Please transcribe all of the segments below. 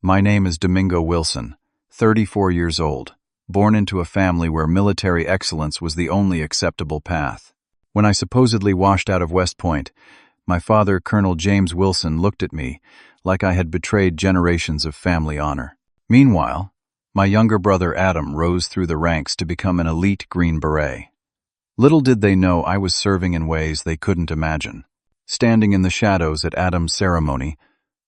My name is Domingo Wilson, 34 years old, born into a family where military excellence was the only acceptable path. When I supposedly washed out of West Point, my father, Colonel James Wilson, looked at me like I had betrayed generations of family honor. Meanwhile, my younger brother Adam rose through the ranks to become an elite Green Beret. Little did they know I was serving in ways they couldn't imagine. Standing in the shadows at Adam's ceremony,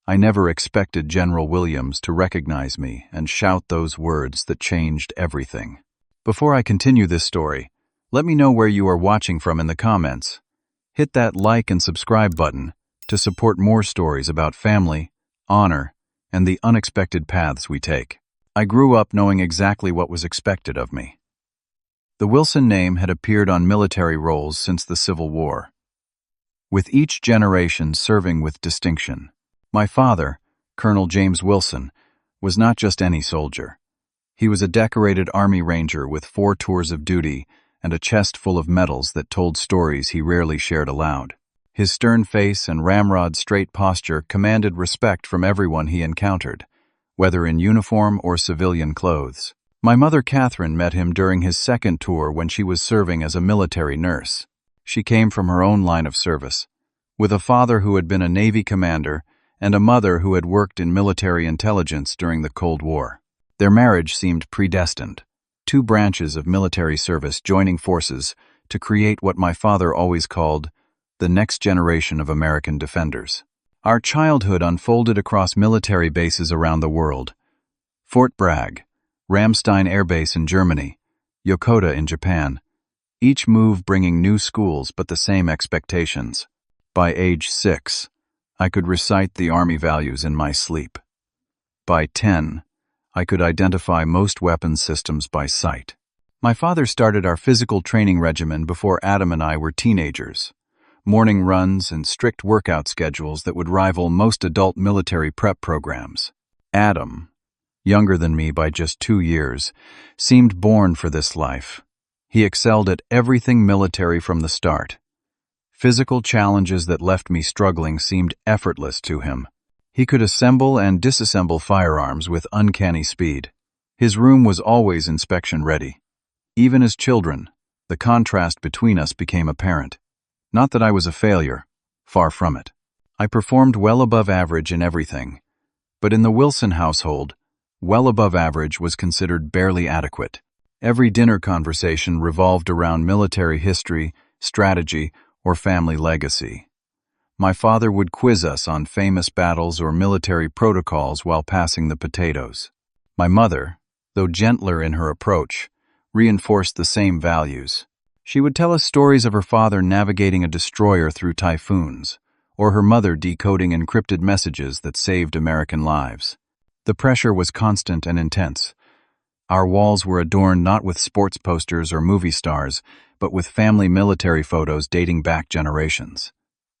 I never expected General Williams to recognize me and shout those words that changed everything. Before I continue this story, let me know where you are watching from in the comments. Hit that like and subscribe button to support more stories about family, honor, and the unexpected paths we take. I grew up knowing exactly what was expected of me. The Wilson name had appeared on military rolls since the Civil War, with each generation serving with distinction. My father, Colonel James Wilson, was not just any soldier. He was a decorated Army Ranger with 4 tours of duty and a chest full of medals that told stories he rarely shared aloud. His stern face and ramrod straight posture commanded respect from everyone he encountered, whether in uniform or civilian clothes. My mother Catherine met him during his 2nd tour when she was serving as a military nurse. She came from her own line of service, with a father who had been a Navy commander and a mother who had worked in military intelligence during the Cold War. Their marriage seemed predestined, 2 branches of military service joining forces to create what my father always called the next generation of American defenders. Our childhood unfolded across military bases around the world: Fort Bragg, Ramstein Air Base in Germany, Yokota in Japan, each move bringing new schools but the same expectations. By age 6, I could recite the Army values in my sleep. By 10, I could identify most weapons systems by sight. My father started our physical training regimen before Adam and I were teenagers. Morning runs and strict workout schedules that would rival most adult military prep programs. Adam, younger than me by just 2 years, seemed born for this life. He excelled at everything military from the start. Physical challenges that left me struggling seemed effortless to him. He could assemble and disassemble firearms with uncanny speed. His room was always inspection ready. Even as children, the contrast between us became apparent. Not that I was a failure, far from it. I performed well above average in everything. But in the Wilson household, well above average was considered barely adequate. Every dinner conversation revolved around military history, strategy, or family legacy. My father would quiz us on famous battles or military protocols while passing the potatoes. My mother, though gentler in her approach, reinforced the same values. She would tell us stories of her father navigating a destroyer through typhoons, or her mother decoding encrypted messages that saved American lives. The pressure was constant and intense. Our walls were adorned not with sports posters or movie stars, but with family military photos dating back generations.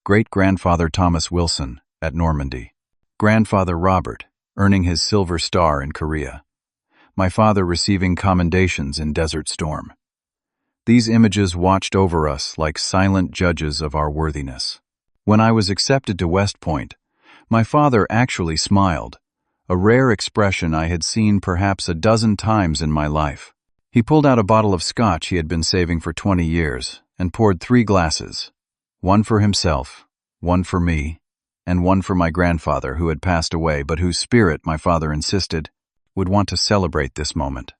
Great-grandfather Thomas Wilson at Normandy. Grandfather Robert earning his Silver Star in Korea. My father receiving commendations in Desert Storm. These images watched over us like silent judges of our worthiness. When I was accepted to West Point, my father actually smiled, a rare expression I had seen perhaps a dozen times in my life. He pulled out a bottle of scotch he had been saving for 20 years and poured 3 glasses, one for himself, one for me, and one for my grandfather who had passed away but whose spirit, my father insisted, would want to celebrate this moment.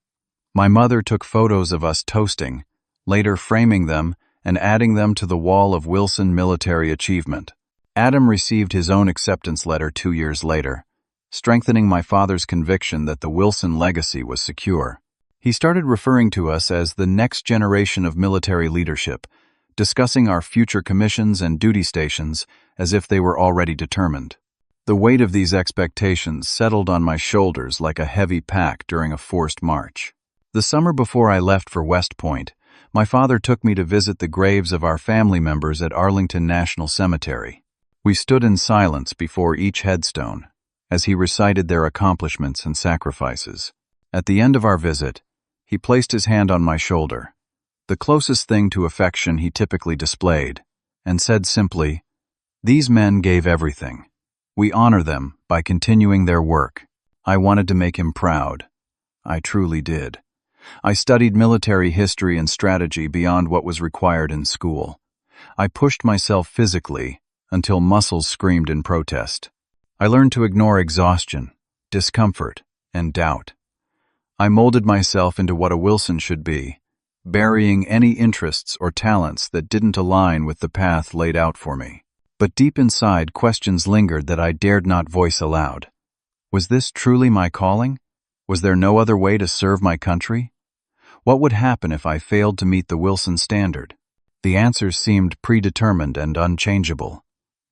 My mother took photos of us toasting, later framing them and adding them to the wall of Wilson military achievement. Adam received his own acceptance letter 2 years later, strengthening my father's conviction that the Wilson legacy was secure. He started referring to us as the next generation of military leadership, discussing our future commissions and duty stations as if they were already determined. The weight of these expectations settled on my shoulders like a heavy pack during a forced march. The summer before I left for West Point, my father took me to visit the graves of our family members at Arlington National Cemetery. We stood in silence before each headstone, as he recited their accomplishments and sacrifices. At the end of our visit, he placed his hand on my shoulder, the closest thing to affection he typically displayed, and said simply, "These men gave everything. We honor them by continuing their work." I wanted to make him proud. I truly did. I studied military history and strategy beyond what was required in school. I pushed myself physically until muscles screamed in protest. I learned to ignore exhaustion, discomfort, and doubt. I molded myself into what a Wilson should be, burying any interests or talents that didn't align with the path laid out for me. But deep inside, questions lingered that I dared not voice aloud. Was this truly my calling? Was there no other way to serve my country? What would happen if I failed to meet the Wilson standard? The answers seemed predetermined and unchangeable.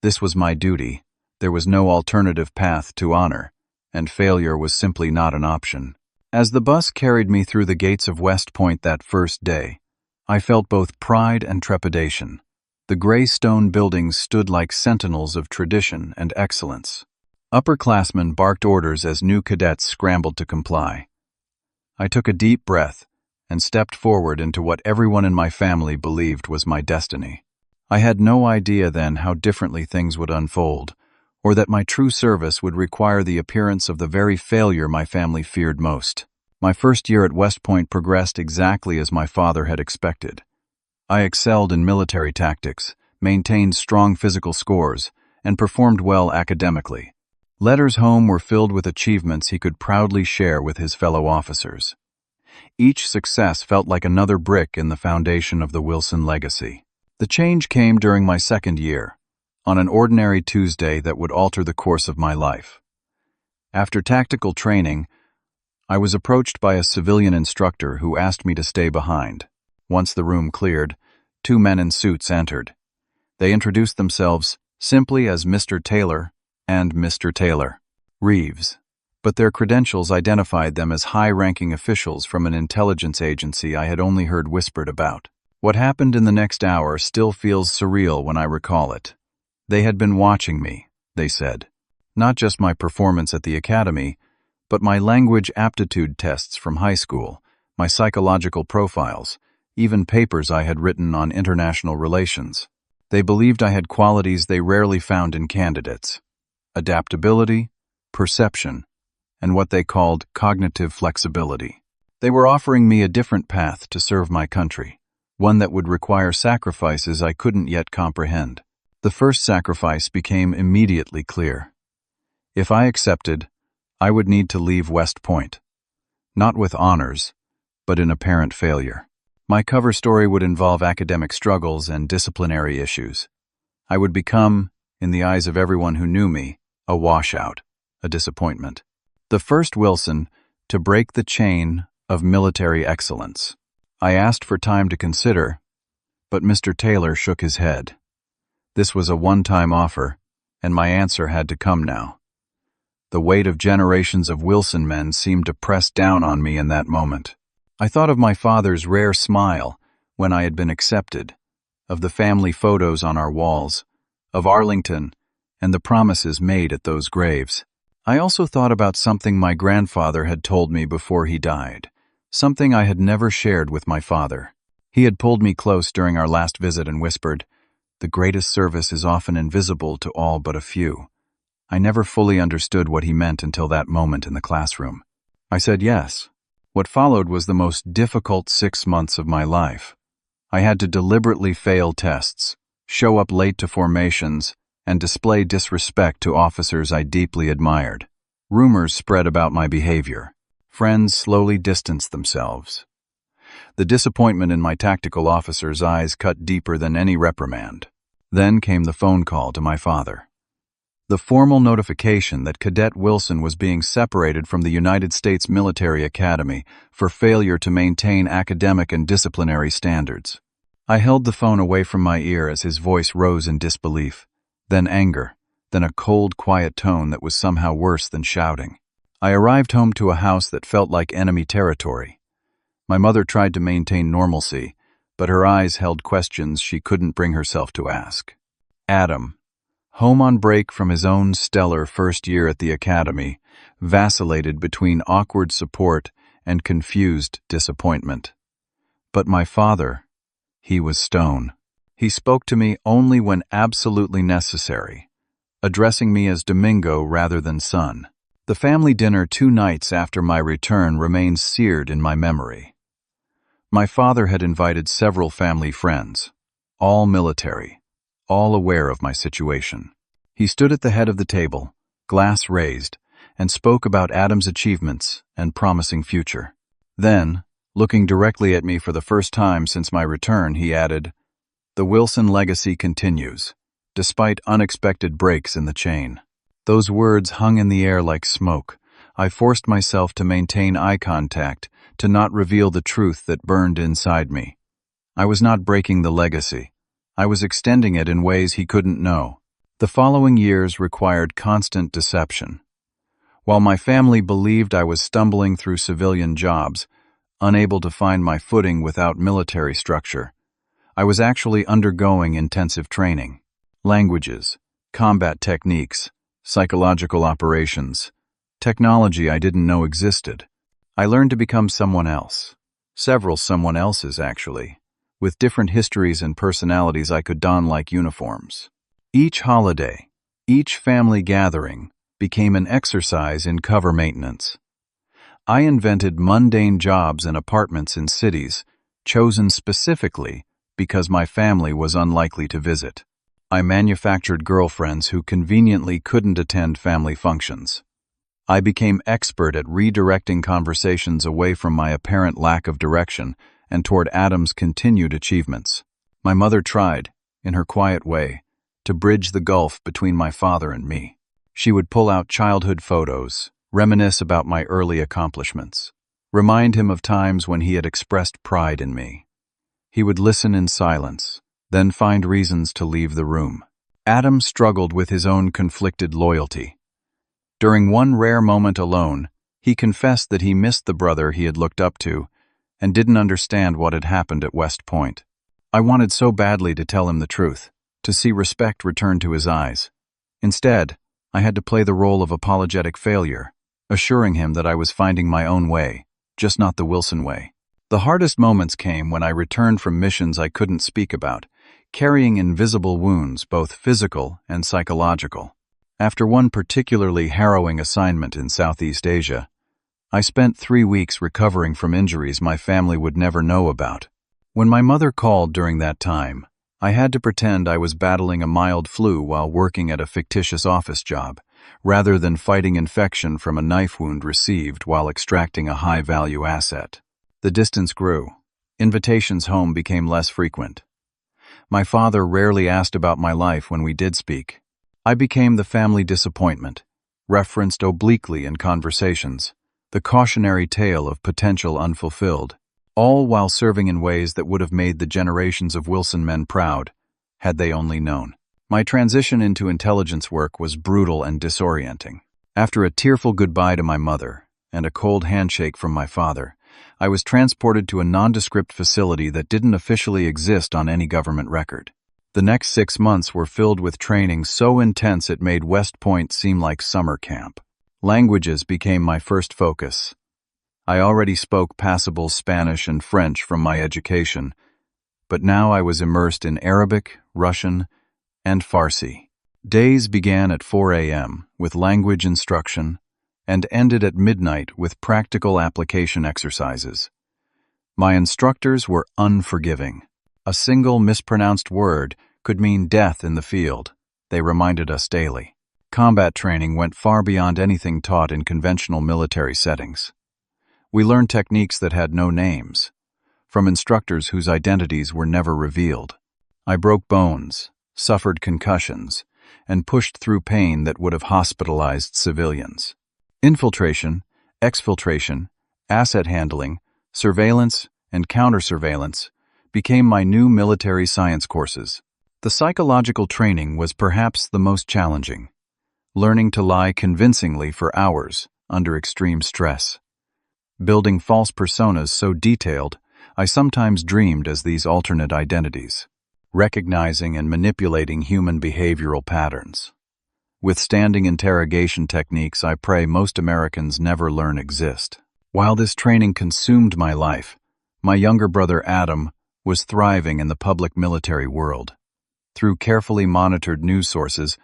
This was my duty. There was no alternative path to honor, and failure was simply not an option. As the bus carried me through the gates of West Point that first day, I felt both pride and trepidation. The gray stone buildings stood like sentinels of tradition and excellence. Upperclassmen barked orders as new cadets scrambled to comply. I took a deep breath and stepped forward into what everyone in my family believed was my destiny. I had no idea then how differently things would unfold, or that my true service would require the appearance of the very failure my family feared most. My first year at West Point progressed exactly as my father had expected. I excelled in military tactics, maintained strong physical scores, and performed well academically. Letters home were filled with achievements he could proudly share with his fellow officers. Each success felt like another brick in the foundation of the Wilson legacy. The change came during my second year, on an ordinary Tuesday that would alter the course of my life. After tactical training, I was approached by a civilian instructor who asked me to stay behind. Once the room cleared, two men in suits entered. They introduced themselves simply as Mr. Taylor and Mr. Taylor Reeves, but their credentials identified them as high-ranking officials from an intelligence agency I had only heard whispered about. What happened in the next hour still feels surreal when I recall it. They had been watching me, they said. Not just my performance at the academy, but my language aptitude tests from high school, my psychological profiles, even papers I had written on international relations. They believed I had qualities they rarely found in candidates: adaptability, perception, and what they called cognitive flexibility. They were offering me a different path to serve my country, one that would require sacrifices I couldn't yet comprehend. The first sacrifice became immediately clear. If I accepted, I would need to leave West Point, not with honors, but in apparent failure. My cover story would involve academic struggles and disciplinary issues. I would become, in the eyes of everyone who knew me, a washout, a disappointment. The first Wilson to break the chain of military excellence. I asked for time to consider, but Mr. Taylor shook his head. This was a one-time offer, and my answer had to come now. The weight of generations of Wilson men seemed to press down on me in that moment. I thought of my father's rare smile when I had been accepted, of the family photos on our walls, of Arlington, and the promises made at those graves. I also thought about something my grandfather had told me before he died, something I had never shared with my father. He had pulled me close during our last visit and whispered, "The greatest service is often invisible to all but a few." I never fully understood what he meant until that moment in the classroom. I said yes. What followed was the most difficult 6 months of my life. I had to deliberately fail tests, show up late to formations, and display disrespect to officers I deeply admired. Rumors spread about my behavior. Friends slowly distanced themselves. The disappointment in my tactical officer's eyes cut deeper than any reprimand. Then came the phone call to my father. The formal notification that Cadet Wilson was being separated from the United States Military Academy for failure to maintain academic and disciplinary standards. I held the phone away from my ear as his voice rose in disbelief, then anger, then a cold, quiet tone that was somehow worse than shouting. I arrived home to a house that felt like enemy territory. My mother tried to maintain normalcy, but her eyes held questions she couldn't bring herself to ask. Adam, home on break from his own stellar first year at the academy, vacillated between awkward support and confused disappointment. But my father, he was stone. He spoke to me only when absolutely necessary, addressing me as Domingo rather than son. The family dinner 2 nights after my return remains seared in my memory. My father had invited several family friends, all military, all aware of my situation. He stood at the head of the table, glass raised, and spoke about Adam's achievements and promising future. Then, looking directly at me for the first time since my return, he added, "The Wilson legacy continues, despite unexpected breaks in the chain." Those words hung in the air like smoke. I forced myself to maintain eye contact, to not reveal the truth that burned inside me. I was not breaking the legacy. I was extending it in ways he couldn't know. The following years required constant deception. While my family believed I was stumbling through civilian jobs, unable to find my footing without military structure, I was actually undergoing intensive training. Languages, combat techniques, psychological operations, technology I didn't know existed. I learned to become someone else. Several someone elses, actually, with different histories and personalities I could don like uniforms. Each holiday, each family gathering, became an exercise in cover maintenance. I invented mundane jobs and apartments in cities, chosen specifically because my family was unlikely to visit. I manufactured girlfriends who conveniently couldn't attend family functions. I became expert at redirecting conversations away from my apparent lack of direction and toward Adam's continued achievements. My mother tried, in her quiet way, to bridge the gulf between my father and me. She would pull out childhood photos, reminisce about my early accomplishments, remind him of times when he had expressed pride in me. He would listen in silence, then find reasons to leave the room. Adam struggled with his own conflicted loyalty. During one rare moment alone, he confessed that he missed the brother he had looked up to and didn't understand what had happened at West Point. I wanted so badly to tell him the truth, to see respect return to his eyes. Instead, I had to play the role of apologetic failure, assuring him that I was finding my own way, just not the Wilson way. The hardest moments came when I returned from missions I couldn't speak about, carrying invisible wounds, both physical and psychological. After one particularly harrowing assignment in Southeast Asia, I spent 3 weeks recovering from injuries my family would never know about. When my mother called during that time, I had to pretend I was battling a mild flu while working at a fictitious office job, rather than fighting infection from a knife wound received while extracting a high-value asset. The distance grew. Invitations home became less frequent. My father rarely asked about my life when we did speak. I became the family disappointment, referenced obliquely in conversations, the cautionary tale of potential unfulfilled, all while serving in ways that would have made the generations of Wilson men proud, had they only known. My transition into intelligence work was brutal and disorienting. After a tearful goodbye to my mother and a cold handshake from my father, I was transported to a nondescript facility that didn't officially exist on any government record. The next 6 months were filled with training so intense it made West Point seem like summer camp. Languages became my first focus. I already spoke passable Spanish and French from my education, but now I was immersed in Arabic, Russian, and Farsi. Days began at 4 a.m. with language instruction and ended at midnight with practical application exercises. My instructors were unforgiving. A single mispronounced word could mean death in the field, they reminded us daily. Combat training went far beyond anything taught in conventional military settings. We learned techniques that had no names, from instructors whose identities were never revealed. I broke bones, suffered concussions, and pushed through pain that would have hospitalized civilians. Infiltration, exfiltration, asset handling, surveillance, and counter-surveillance became my new military science courses. The psychological training was perhaps the most challenging, learning to lie convincingly for hours under extreme stress. Building false personas so detailed, I sometimes dreamed as these alternate identities, recognizing and manipulating human behavioral patterns. Withstanding interrogation techniques I pray most Americans never learn exist. While this training consumed my life, my younger brother Adam was thriving in the public military world. Through carefully monitored news sources,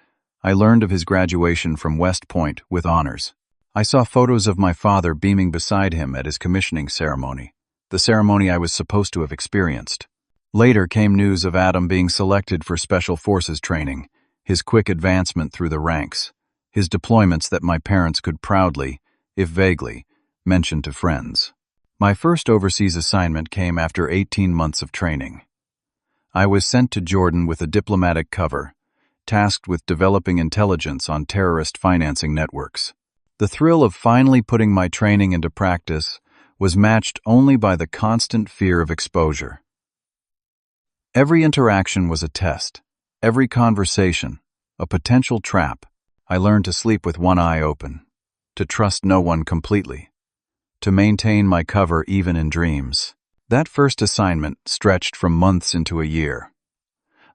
I learned of his graduation from West Point with honors. I saw photos of my father beaming beside him at his commissioning ceremony, the ceremony I was supposed to have experienced. Later came news of Adam being selected for Special Forces training, his quick advancement through the ranks, his deployments that my parents could proudly, if vaguely, mention to friends. My first overseas assignment came after 18 months of training. I was sent to Jordan with a diplomatic cover, tasked with developing intelligence on terrorist financing networks. The thrill of finally putting my training into practice was matched only by the constant fear of exposure. Every interaction was a test, every conversation, a potential trap. I learned to sleep with one eye open, to trust no one completely, to maintain my cover even in dreams. That first assignment stretched from months into a year.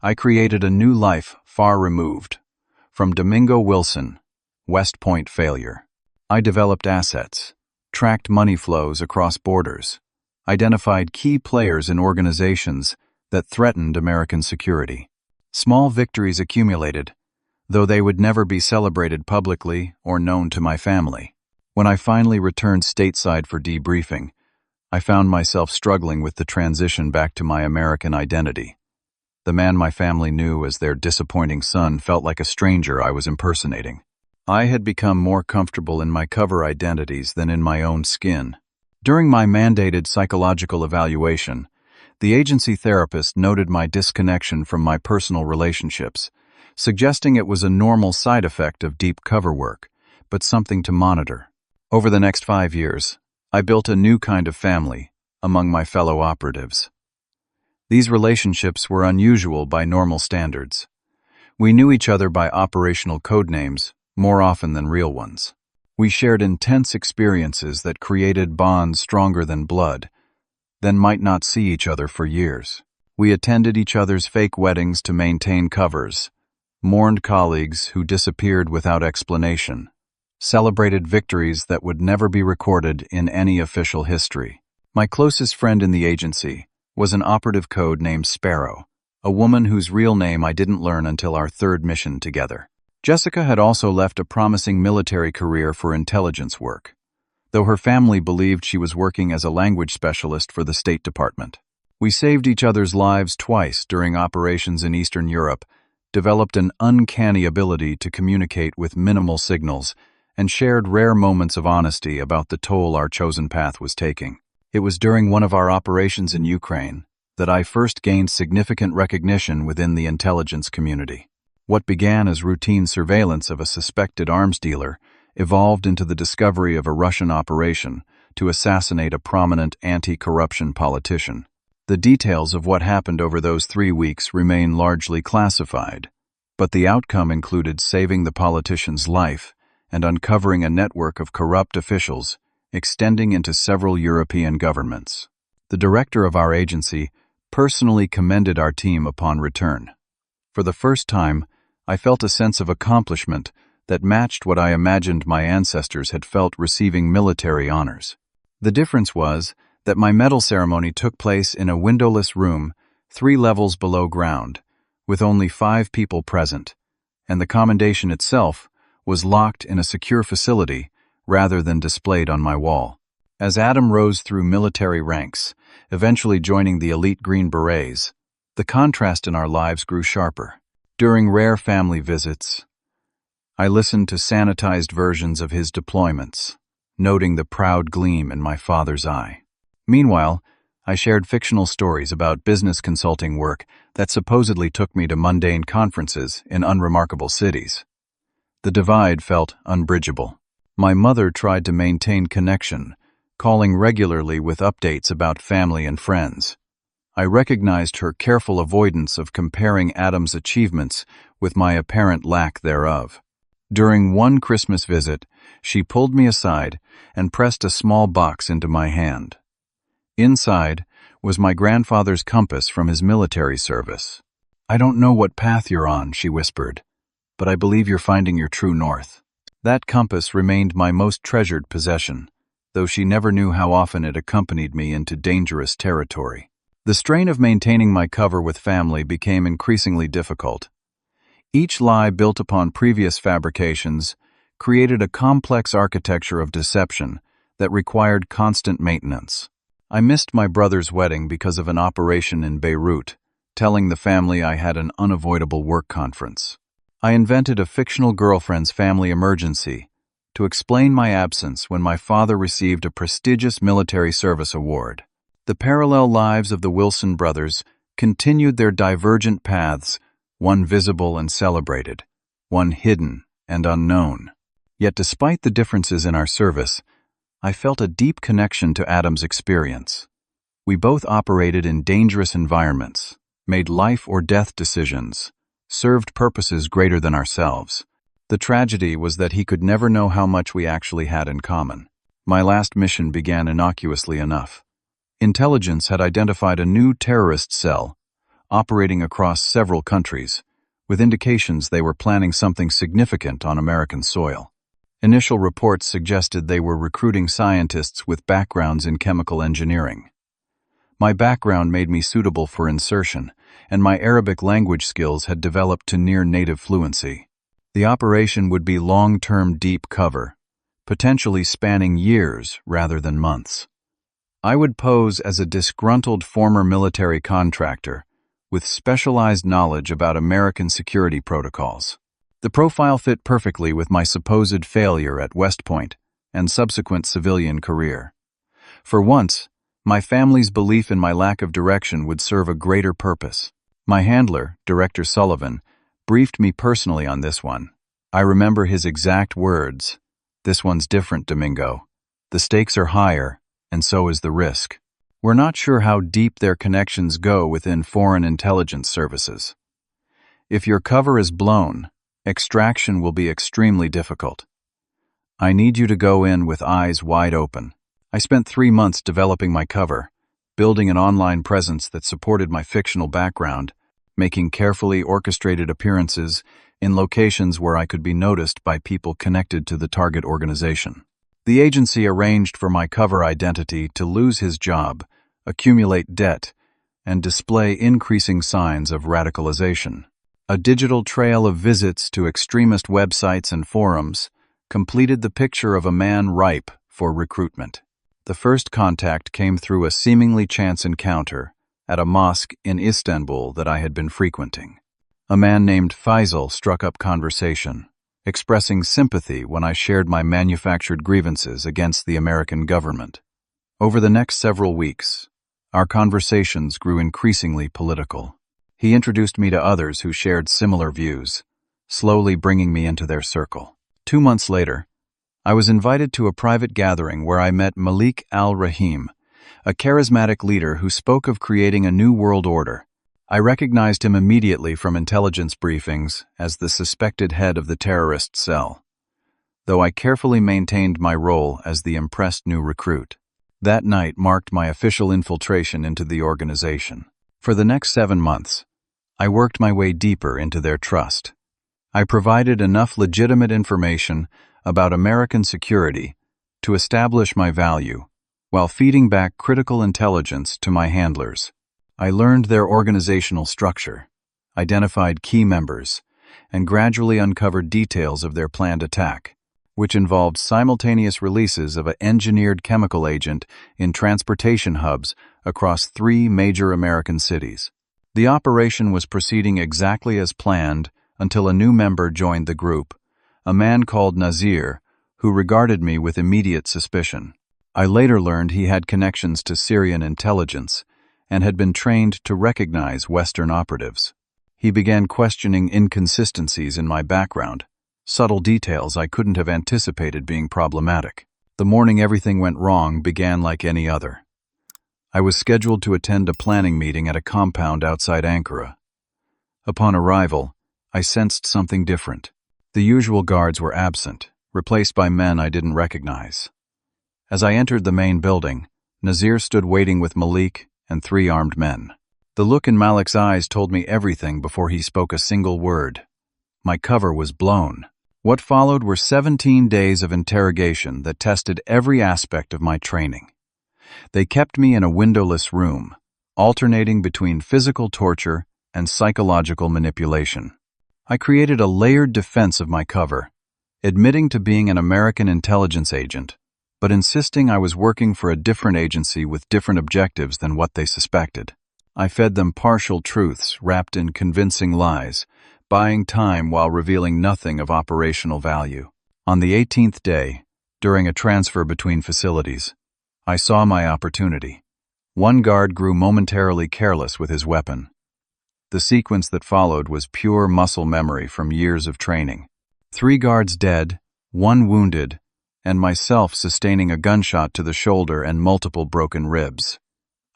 I created a new life far removed from Domingo Wilson, West Point failure. I developed assets, tracked money flows across borders, identified key players in organizations that threatened American security. Small victories accumulated, though they would never be celebrated publicly or known to my family. When I finally returned stateside for debriefing, I found myself struggling with the transition back to my American identity. The man my family knew as their disappointing son felt like a stranger I was impersonating. I had become more comfortable in my cover identities than in my own skin. During my mandated psychological evaluation, the agency therapist noted my disconnection from my personal relationships, suggesting it was a normal side effect of deep cover work, but something to monitor. Over the next 5 years, I built a new kind of family among my fellow operatives. These relationships were unusual by normal standards. We knew each other by operational code names more often than real ones. We shared intense experiences that created bonds stronger than blood, then might not see each other for years. We attended each other's fake weddings to maintain covers, mourned colleagues who disappeared without explanation, celebrated victories that would never be recorded in any official history. My closest friend in the agency was an operative code named Sparrow, a woman whose real name I didn't learn until our third mission together. Jessica had also left a promising military career for intelligence work, though her family believed she was working as a language specialist for the State Department. We saved each other's lives twice during operations in Eastern Europe, developed an uncanny ability to communicate with minimal signals, and shared rare moments of honesty about the toll our chosen path was taking. It was during one of our operations in Ukraine that I first gained significant recognition within the intelligence community. What began as routine surveillance of a suspected arms dealer evolved into the discovery of a Russian operation to assassinate a prominent anti-corruption politician. The details of what happened over those 3 weeks remain largely classified, but the outcome included saving the politician's life and uncovering a network of corrupt officials extending into several European governments. The director of our agency personally commended our team upon return. For the first time, I felt a sense of accomplishment that matched what I imagined my ancestors had felt receiving military honors. The difference was that my medal ceremony took place in a windowless room 3 levels below ground, with only 5 people present, and the commendation itself was locked in a secure facility rather than displayed on my wall. As Adam rose through military ranks, eventually joining the elite Green Berets, the contrast in our lives grew sharper. During rare family visits, I listened to sanitized versions of his deployments, noting the proud gleam in my father's eye. Meanwhile, I shared fictional stories about business consulting work that supposedly took me to mundane conferences in unremarkable cities. The divide felt unbridgeable. My mother tried to maintain connection, calling regularly with updates about family and friends. I recognized her careful avoidance of comparing Adam's achievements with my apparent lack thereof. During one Christmas visit, she pulled me aside and pressed a small box into my hand. Inside was my grandfather's compass from his military service. "I don't know what path you're on," she whispered, "but I believe you're finding your true north." That compass remained my most treasured possession, though she never knew how often it accompanied me into dangerous territory. The strain of maintaining my cover with family became increasingly difficult. Each lie built upon previous fabrications, created a complex architecture of deception that required constant maintenance. I missed my brother's wedding because of an operation in Beirut, telling the family I had an unavoidable work conference. I invented a fictional girlfriend's family emergency to explain my absence when my father received a prestigious military service award. The parallel lives of the Wilson brothers continued their divergent paths, one visible and celebrated, one hidden and unknown. Yet despite the differences in our service, I felt a deep connection to Adam's experience. We both operated in dangerous environments, made life or death decisions, served purposes greater than ourselves. The tragedy was that he could never know how much we actually had in common. My last mission began innocuously enough. Intelligence had identified a new terrorist cell, operating across several countries, with indications they were planning something significant on American soil. Initial reports suggested they were recruiting scientists with backgrounds in chemical engineering. My background made me suitable for insertion, and my Arabic language skills had developed to near-native fluency. The operation would be long-term deep cover, potentially spanning years rather than months. I would pose as a disgruntled former military contractor with specialized knowledge about American security protocols. The profile fit perfectly with my supposed failure at West Point and subsequent civilian career. For once, my family's belief in my lack of direction would serve a greater purpose. My handler, Director Sullivan, briefed me personally on this one. I remember his exact words, "This one's different, Domingo. The stakes are higher, and so is the risk. We're not sure how deep their connections go within foreign intelligence services. If your cover is blown, extraction will be extremely difficult. I need you to go in with eyes wide open." I spent 3 months developing my cover, building an online presence that supported my fictional background, making carefully orchestrated appearances in locations where I could be noticed by people connected to the target organization. The agency arranged for my cover identity to lose his job, accumulate debt, and display increasing signs of radicalization. A digital trail of visits to extremist websites and forums completed the picture of a man ripe for recruitment. The first contact came through a seemingly chance encounter at a mosque in Istanbul that I had been frequenting. A man named Faisal struck up conversation, expressing sympathy when I shared my manufactured grievances against the American government. Over the next several weeks, our conversations grew increasingly political. He introduced me to others who shared similar views, slowly bringing me into their circle. 2 months later, I was invited to a private gathering where I met Malik al-Rahim, a charismatic leader who spoke of creating a new world order. I recognized him immediately from intelligence briefings as the suspected head of the terrorist cell, though I carefully maintained my role as the impressed new recruit. That night marked my official infiltration into the organization. For the next 7 months, I worked my way deeper into their trust. I provided enough legitimate information about American security to establish my value, while feeding back critical intelligence to my handlers. I learned their organizational structure, identified key members, and gradually uncovered details of their planned attack, which involved simultaneous releases of an engineered chemical agent in transportation hubs across 3 major American cities. The operation was proceeding exactly as planned until a new member joined the group, a man called Nazir, who regarded me with immediate suspicion. I later learned he had connections to Syrian intelligence and had been trained to recognize Western operatives. He began questioning inconsistencies in my background, subtle details I couldn't have anticipated being problematic. The morning everything went wrong began like any other. I was scheduled to attend a planning meeting at a compound outside Ankara. Upon arrival, I sensed something different. The usual guards were absent, replaced by men I didn't recognize. As I entered the main building, Nazir stood waiting with Malik and 3 armed men. The look in Malik's eyes told me everything before he spoke a single word. My cover was blown. What followed were 17 days of interrogation that tested every aspect of my training. They kept me in a windowless room, alternating between physical torture and psychological manipulation. I created a layered defense of my cover, admitting to being an American intelligence agent, but insisting I was working for a different agency with different objectives than what they suspected. I fed them partial truths wrapped in convincing lies, buying time while revealing nothing of operational value. On the 18th day, during a transfer between facilities, I saw my opportunity. One guard grew momentarily careless with his weapon. The sequence that followed was pure muscle memory from years of training. 3 guards dead, 1 wounded, and myself sustaining a gunshot to the shoulder and multiple broken ribs.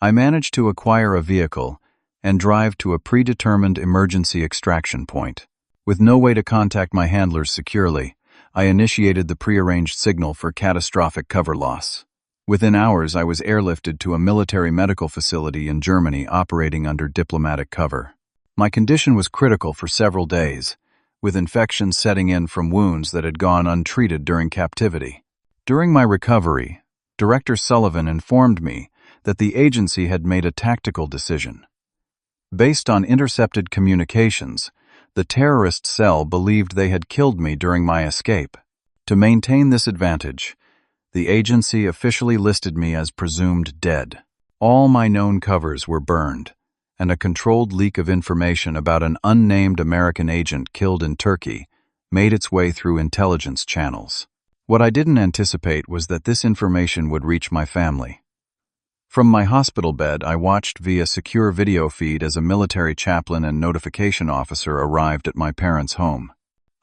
I managed to acquire a vehicle and drive to a predetermined emergency extraction point. With no way to contact my handlers securely, I initiated the prearranged signal for catastrophic cover loss. Within hours, I was airlifted to a military medical facility in Germany operating under diplomatic cover. My condition was critical for several days, with infections setting in from wounds that had gone untreated during captivity. During my recovery, Director Sullivan informed me that the agency had made a tactical decision. Based on intercepted communications, the terrorist cell believed they had killed me during my escape. To maintain this advantage, the agency officially listed me as presumed dead. All my known covers were burned, and a controlled leak of information about an unnamed American agent killed in Turkey made its way through intelligence channels. What I didn't anticipate was that this information would reach my family. From my hospital bed, I watched via secure video feed as a military chaplain and notification officer arrived at my parents' home.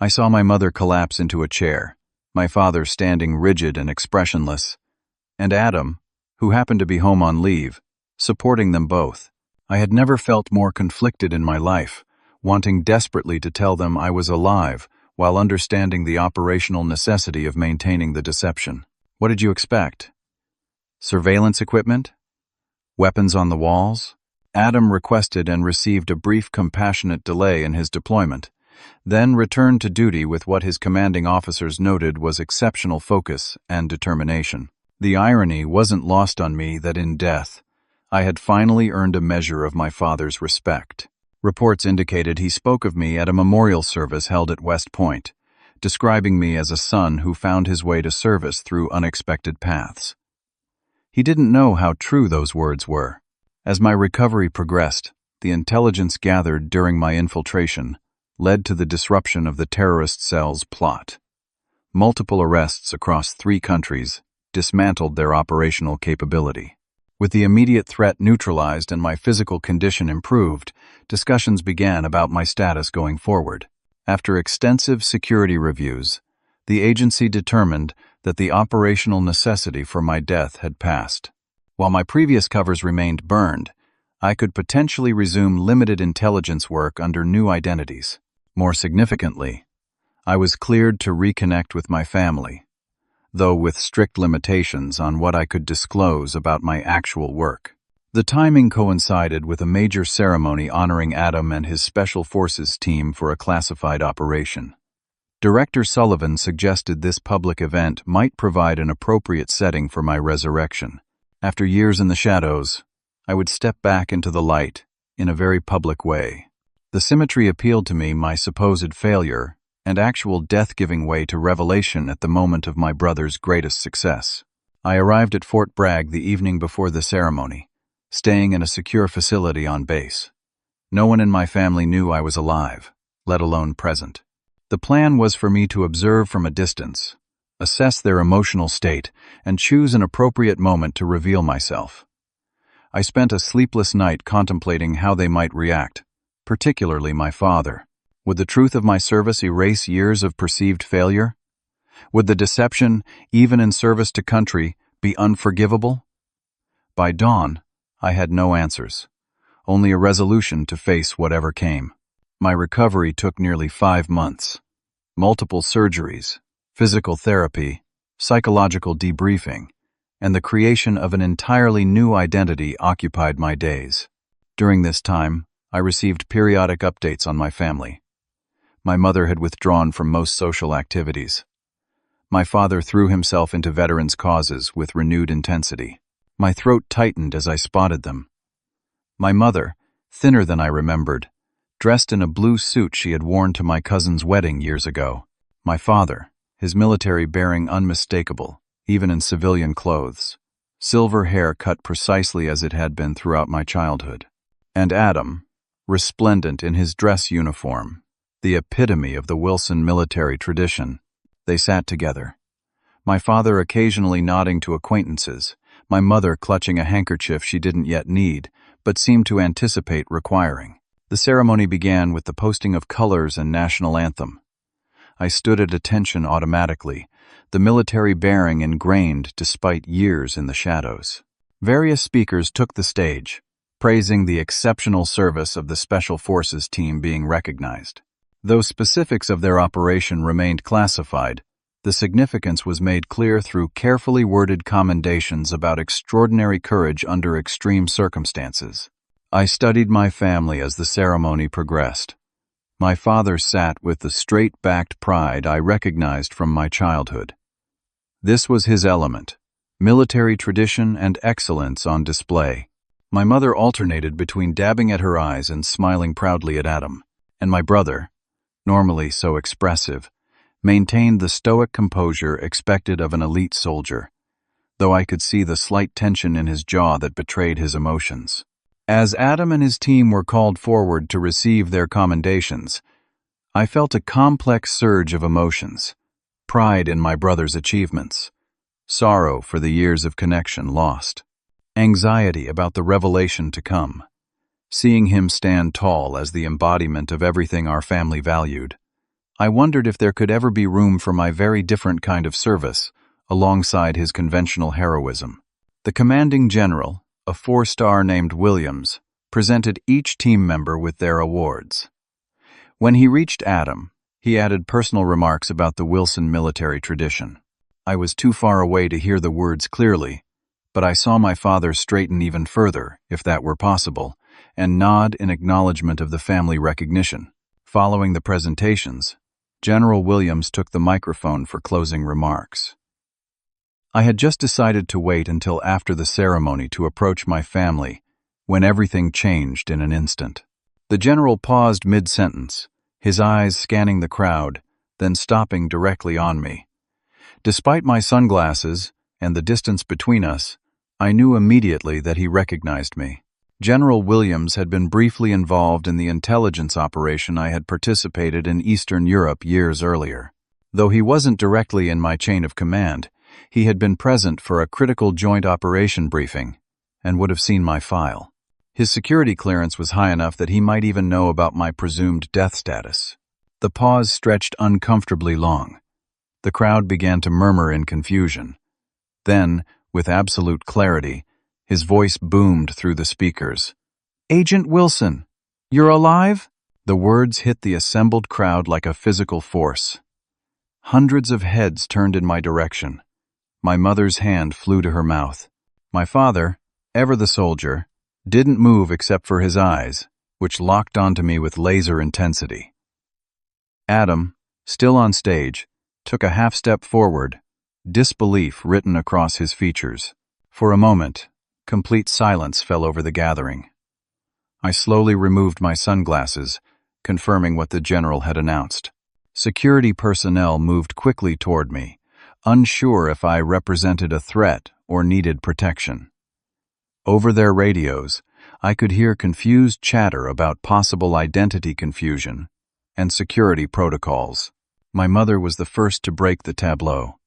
I saw my mother collapse into a chair, my father standing rigid and expressionless, and Adam, who happened to be home on leave, supporting them both. I had never felt more conflicted in my life, wanting desperately to tell them I was alive while understanding the operational necessity of maintaining the deception. What did you expect? Surveillance equipment? Weapons on the walls? Adam requested and received a brief compassionate delay in his deployment, then returned to duty with what his commanding officers noted was exceptional focus and determination. The irony wasn't lost on me that in death, I had finally earned a measure of my father's respect. Reports indicated he spoke of me at a memorial service held at West Point, describing me as a son who found his way to service through unexpected paths. He didn't know how true those words were. As my recovery progressed, the intelligence gathered during my infiltration led to the disruption of the terrorist cell's plot. Multiple arrests across 3 countries dismantled their operational capability. With the immediate threat neutralized and my physical condition improved, discussions began about my status going forward. After extensive security reviews, the agency determined that the operational necessity for my death had passed. While my previous covers remained burned, I could potentially resume limited intelligence work under new identities. More significantly, I was cleared to reconnect with my family, though with strict limitations on what I could disclose about my actual work. The timing coincided with a major ceremony honoring Adam and his Special Forces team for a classified operation. Director Sullivan suggested this public event might provide an appropriate setting for my resurrection. After years in the shadows, I would step back into the light in a very public way. The symmetry appealed to me, my supposed failure and actual death giving way to revelation at the moment of my brother's greatest success. I arrived at Fort Bragg the evening before the ceremony, staying in a secure facility on base. No one in my family knew I was alive, let alone present. The plan was for me to observe from a distance, assess their emotional state, and choose an appropriate moment to reveal myself. I spent a sleepless night contemplating how they might react, particularly my father. Would the truth of my service erase years of perceived failure? Would the deception, even in service to country, be unforgivable? By dawn, I had no answers, only a resolution to face whatever came. My recovery took nearly 5 months. Multiple surgeries, physical therapy, psychological debriefing, and the creation of an entirely new identity occupied my days. During this time, I received periodic updates on my family. My mother had withdrawn from most social activities. My father threw himself into veterans' causes with renewed intensity. My throat tightened as I spotted them. My mother, thinner than I remembered, dressed in a blue suit she had worn to my cousin's wedding years ago. My father, his military bearing unmistakable, even in civilian clothes. Silver hair cut precisely as it had been throughout my childhood. And Adam, resplendent in his dress uniform, the epitome of the Wilson military tradition. They sat together, my father occasionally nodding to acquaintances, my mother clutching a handkerchief she didn't yet need, but seemed to anticipate requiring. The ceremony began with the posting of colors and national anthem. I stood at attention automatically, the military bearing ingrained despite years in the shadows. Various speakers took the stage, praising the exceptional service of the Special Forces team being recognized. Though specifics of their operation remained classified, the significance was made clear through carefully worded commendations about extraordinary courage under extreme circumstances. I studied my family as the ceremony progressed. My father sat with the straight-backed pride I recognized from my childhood. This was his element, military tradition and excellence on display. My mother alternated between dabbing at her eyes and smiling proudly at Adam, and my brother, normally so expressive, maintained the stoic composure expected of an elite soldier, though I could see the slight tension in his jaw that betrayed his emotions. As Adam and his team were called forward to receive their commendations, I felt a complex surge of emotions: pride in my brother's achievements, sorrow for the years of connection lost, anxiety about the revelation to come, seeing him stand tall as the embodiment of everything our family valued. I wondered if there could ever be room for my very different kind of service, alongside his conventional heroism. The commanding general, a 4-star named Williams, presented each team member with their awards. When he reached Adam, he added personal remarks about the Wilson military tradition. I was too far away to hear the words clearly, but I saw my father straighten even further, if that were possible, and nod in acknowledgement of the family recognition. Following the presentations, General Williams took the microphone for closing remarks. I had just decided to wait until after the ceremony to approach my family, when everything changed in an instant. The general paused mid-sentence, his eyes scanning the crowd, then stopping directly on me. Despite my sunglasses and the distance between us, I knew immediately that he recognized me. General Williams had been briefly involved in the intelligence operation I had participated in Eastern Europe years earlier. Though he wasn't directly in my chain of command, he had been present for a critical joint operation briefing and would have seen my file. His security clearance was high enough that he might even know about my presumed death status. The pause stretched uncomfortably long. The crowd began to murmur in confusion. Then, with absolute clarity, his voice boomed through the speakers. "Agent Wilson, you're alive?" The words hit the assembled crowd like a physical force. Hundreds of heads turned in my direction. My mother's hand flew to her mouth. My father, ever the soldier, didn't move except for his eyes, which locked onto me with laser intensity. Adam, still on stage, took a half-step forward, disbelief written across his features. For a moment, complete silence fell over the gathering. I slowly removed my sunglasses, confirming what the general had announced. Security personnel moved quickly toward me, unsure if I represented a threat or needed protection. Over their radios, I could hear confused chatter about possible identity confusion and security protocols. My mother was the first to break the tableau.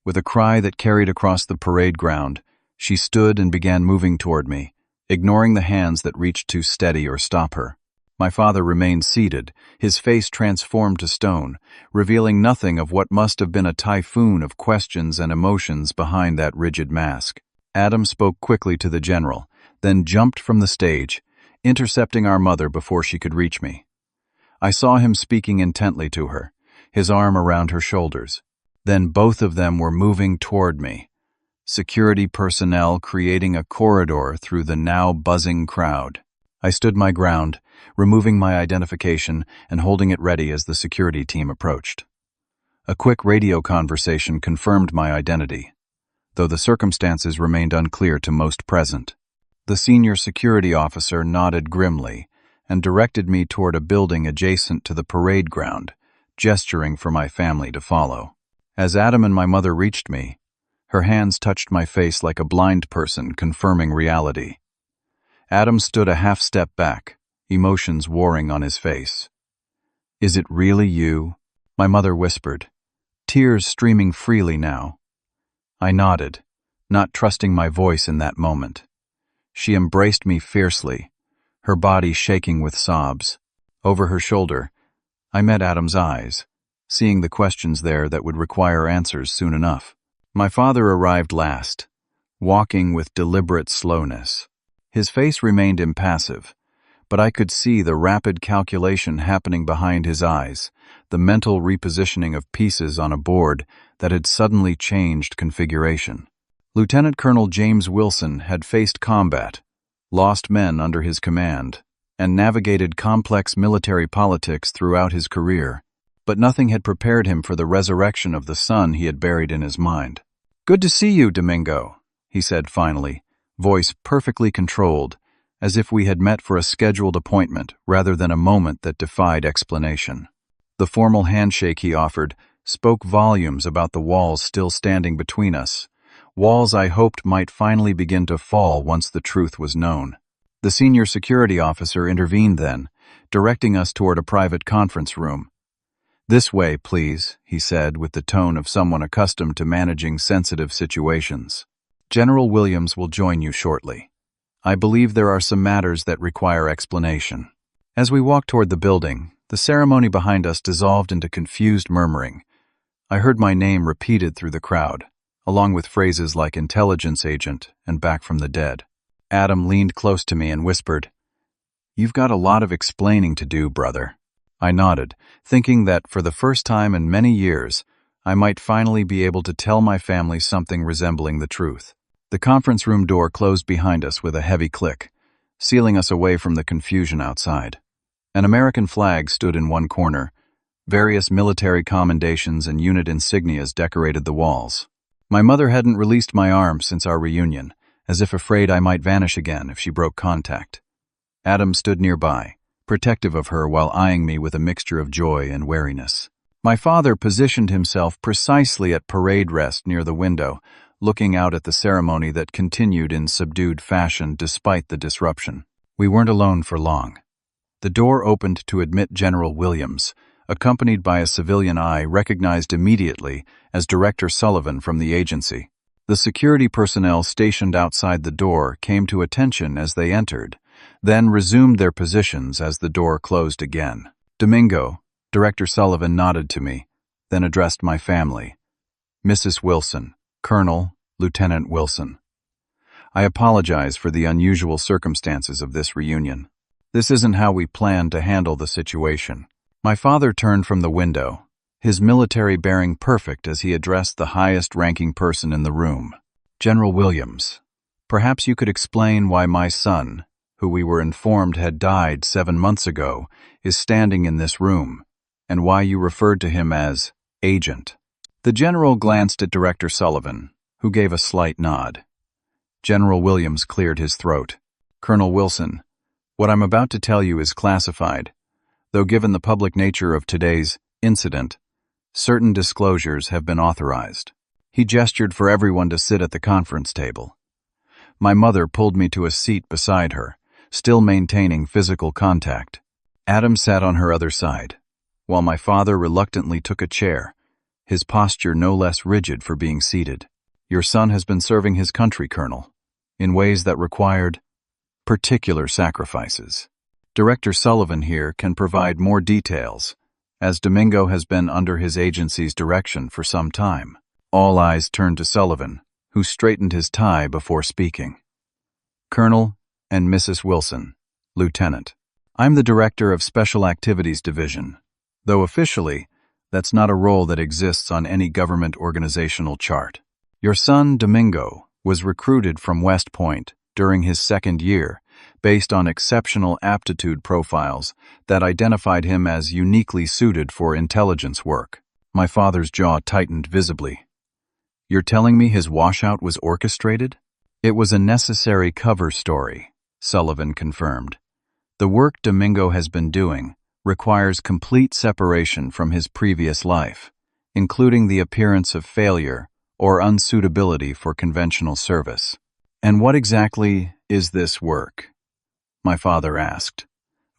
With a cry that carried across the parade ground, she stood and began moving toward me, ignoring the hands that reached to steady or stop her. My father remained seated, his face transformed to stone, revealing nothing of what must have been a typhoon of questions and emotions behind that rigid mask. Adam spoke quickly to the general, then jumped from the stage, intercepting our mother before she could reach me. I saw him speaking intently to her, his arm around her shoulders. Then both of them were moving toward me, security personnel creating a corridor through the now buzzing crowd. I stood my ground, removing my identification and holding it ready as the security team approached. A quick radio conversation confirmed my identity, though the circumstances remained unclear to most present. The senior security officer nodded grimly and directed me toward a building adjacent to the parade ground, gesturing for my family to follow. As Adam and my mother reached me, her hands touched my face like a blind person confirming reality. Adam stood a half step back, emotions warring on his face. "Is it really you?" my mother whispered, tears streaming freely now. I nodded, not trusting my voice in that moment. She embraced me fiercely, her body shaking with sobs. Over her shoulder, I met Adam's eyes, seeing the questions there that would require answers soon enough. My father arrived last, walking with deliberate slowness. His face remained impassive, but I could see the rapid calculation happening behind his eyes, the mental repositioning of pieces on a board that had suddenly changed configuration. Lieutenant Colonel James Wilson had faced combat, lost men under his command, and navigated complex military politics throughout his career, but nothing had prepared him for the resurrection of the son he had buried in his mind. "Good to see you, Domingo," he said finally, voice perfectly controlled, as if we had met for a scheduled appointment rather than a moment that defied explanation. The formal handshake he offered spoke volumes about the walls still standing between us, walls I hoped might finally begin to fall once the truth was known. The senior security officer intervened then, directing us toward a private conference room. "This way, please," he said with the tone of someone accustomed to managing sensitive situations. "General Williams will join you shortly. I believe there are some matters that require explanation." As we walked toward the building, the ceremony behind us dissolved into confused murmuring. I heard my name repeated through the crowd, along with phrases like intelligence agent and back from the dead. Adam leaned close to me and whispered, "You've got a lot of explaining to do, brother." I nodded, thinking that for the first time in many years, I might finally be able to tell my family something resembling the truth. The conference room door closed behind us with a heavy click, sealing us away from the confusion outside. An American flag stood in one corner. Various military commendations and unit insignias decorated the walls. My mother hadn't released my arm since our reunion, as if afraid I might vanish again if she broke contact. Adam stood nearby, protective of her while eyeing me with a mixture of joy and wariness. My father positioned himself precisely at parade rest near the window, looking out at the ceremony that continued in subdued fashion despite the disruption. We weren't alone for long. The door opened to admit General Williams, accompanied by a civilian I recognized immediately as Director Sullivan from the agency. The security personnel stationed outside the door came to attention as they entered, then resumed their positions as the door closed again. "Domingo," Director Sullivan nodded to me, then addressed my family. "Mrs. Wilson, Colonel, Lieutenant Wilson. I apologize for the unusual circumstances of this reunion. This isn't how we planned to handle the situation." My father turned from the window, his military bearing perfect as he addressed the highest-ranking person in the room. "General Williams, perhaps you could explain why my son, who we were informed had died 7 months ago, is standing in this room, and why you referred to him as agent." The general glanced at Director Sullivan, who gave a slight nod. General Williams cleared his throat. "Colonel Wilson, what I'm about to tell you is classified, though given the public nature of today's incident, certain disclosures have been authorized." He gestured for everyone to sit at the conference table. My mother pulled me to a seat beside her, still maintaining physical contact. Adam sat on her other side, while my father reluctantly took a chair, his posture no less rigid for being seated. "Your son has been serving his country, Colonel, in ways that required particular sacrifices. Director Sullivan here can provide more details, as Domingo has been under his agency's direction for some time." All eyes turned to Sullivan, who straightened his tie before speaking. "Colonel and Mrs. Wilson, Lieutenant, I'm the Director of Special Activities Division, though officially, that's not a role that exists on any government organizational chart. Your son, Domingo, was recruited from West Point during his 2nd year based on exceptional aptitude profiles that identified him as uniquely suited for intelligence work." My father's jaw tightened visibly. "You're telling me his washout was orchestrated?" "It was a necessary cover story," Sullivan confirmed. "The work Domingo has been doing requires complete separation from his previous life, including the appearance of failure or unsuitability for conventional service. "And what exactly is this work?" my father asked,